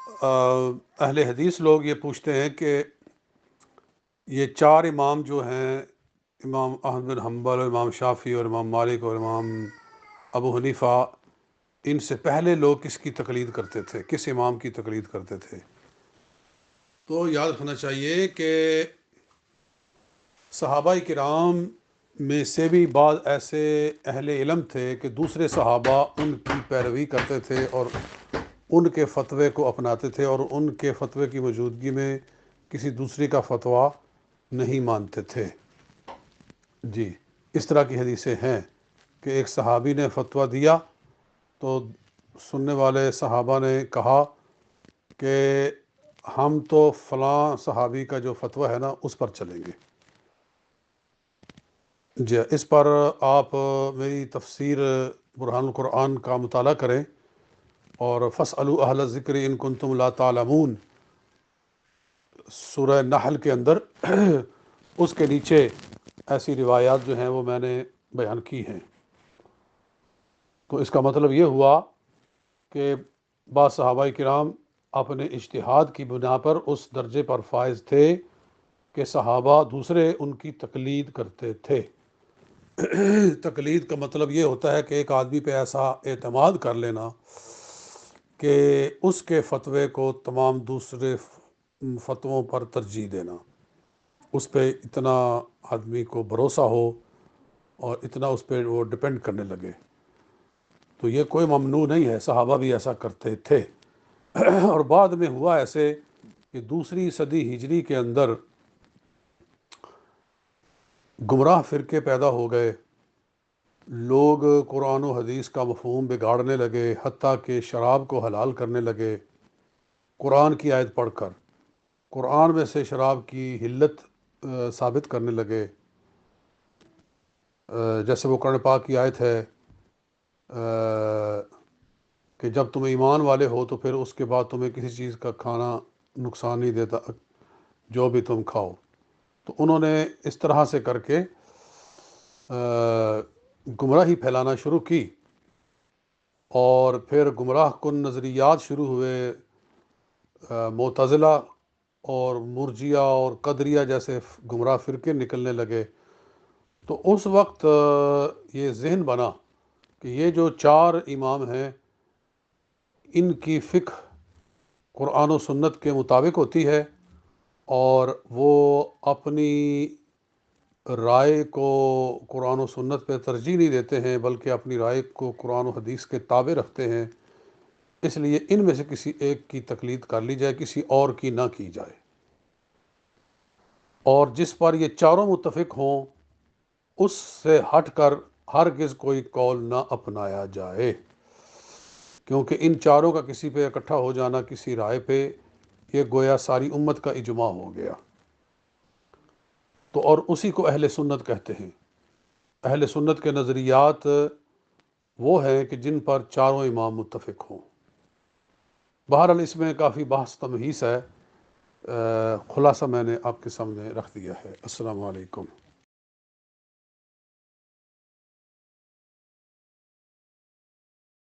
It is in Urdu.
اہل حدیث لوگ یہ پوچھتے ہیں کہ یہ چار امام جو ہیں، امام احمد بن حنبل اور امام شافعی اور امام مالک اور امام ابو حنیفہ، ان سے پہلے لوگ کس کی تقلید کرتے تھے، کس امام کی تقلید کرتے تھے؟ تو یاد رکھنا چاہیے کہ صحابہ کرام میں سے بھی بعض ایسے اہل علم تھے کہ دوسرے صحابہ ان کی پیروی کرتے تھے اور ان کے فتوے کو اپناتے تھے، اور ان کے فتوے کی موجودگی میں کسی دوسری کا فتویٰ نہیں مانتے تھے۔ جی، اس طرح کی حدیثیں ہیں کہ ایک صحابی نے فتویٰ دیا تو سننے والے صحابہ نے کہا کہ ہم تو فلاں صحابی کا جو فتویٰ ہے نا اس پر چلیں گے۔ جی، اس پر آپ میری تفسیر برہان القرآن کا مطالعہ کریں، اور فَاسْأَلُوا أَهْلَ الذِّكْرِ إِن كُنتُمْ لَا تَعْلَمُونَ، سورہ نحل کے اندر اس کے نیچے ایسی روایات جو ہیں وہ میں نے بیان کی ہیں۔ تو اس کا مطلب یہ ہوا کہ بعض صحابہ کرام اپنے اجتہاد کی بنا پر اس درجے پر فائز تھے کہ صحابہ دوسرے ان کی تقلید کرتے تھے۔ تقلید کا مطلب یہ ہوتا ہے کہ ایک آدمی پہ ایسا اعتماد کر لینا کہ اس کے فتوے کو تمام دوسرے فتووں پر ترجیح دینا، اس پہ اتنا آدمی کو بھروسہ ہو اور اتنا اس پہ وہ ڈپینڈ کرنے لگے۔ تو یہ کوئی ممنوع نہیں ہے، صحابہ بھی ایسا کرتے تھے۔ اور بعد میں ہوا ایسے کہ دوسری صدی ہجری کے اندر گمراہ فرقے پیدا ہو گئے، لوگ قرآن و حدیث کا مفہوم بگاڑنے لگے، حتیٰ کہ شراب کو حلال کرنے لگے قرآن کی آیت پڑھ کر، قرآن میں سے شراب کی حلت ثابت کرنے لگے۔ جیسے وہ قرآن پاک کی آیت ہے کہ جب تم ایمان والے ہو تو پھر اس کے بعد تمہیں کسی چیز کا کھانا نقصان نہیں دیتا، جو بھی تم کھاؤ۔ تو انہوں نے اس طرح سے کر کے گمراہی پھیلانا شروع کی، اور پھر گمراہ کن نظریات شروع ہوئے، معتزلہ اور مرجیہ اور قدریہ جیسے گمراہ فرقے نکلنے لگے۔ تو اس وقت یہ ذہن بنا کہ یہ جو چار امام ہیں ان کی فقہ قرآن و سنت کے مطابق ہوتی ہے، اور وہ اپنی رائے کو قرآن و سنت پہ ترجیح نہیں دیتے ہیں بلکہ اپنی رائے کو قرآن و حدیث کے تابع رکھتے ہیں۔ اس لیے ان میں سے کسی ایک کی تقلید کر لی جائے، کسی اور کی نہ کی جائے، اور جس پر یہ چاروں متفق ہوں اس سے ہٹ کر ہرگز کوئی قول نہ اپنایا جائے، کیونکہ ان چاروں کا کسی پہ اکٹھا ہو جانا کسی رائے پہ، یہ گویا ساری امت کا اجماع ہو گیا۔ تو اور اسی کو اہل سنت کہتے ہیں۔ اہل سنت کے نظریات وہ ہیں کہ جن پر چاروں امام متفق ہوں۔ بہرحال اس میں کافی بحث تمحیص ہے، خلاصہ میں نے آپ کے سامنے رکھ دیا ہے۔ السلام علیکم۔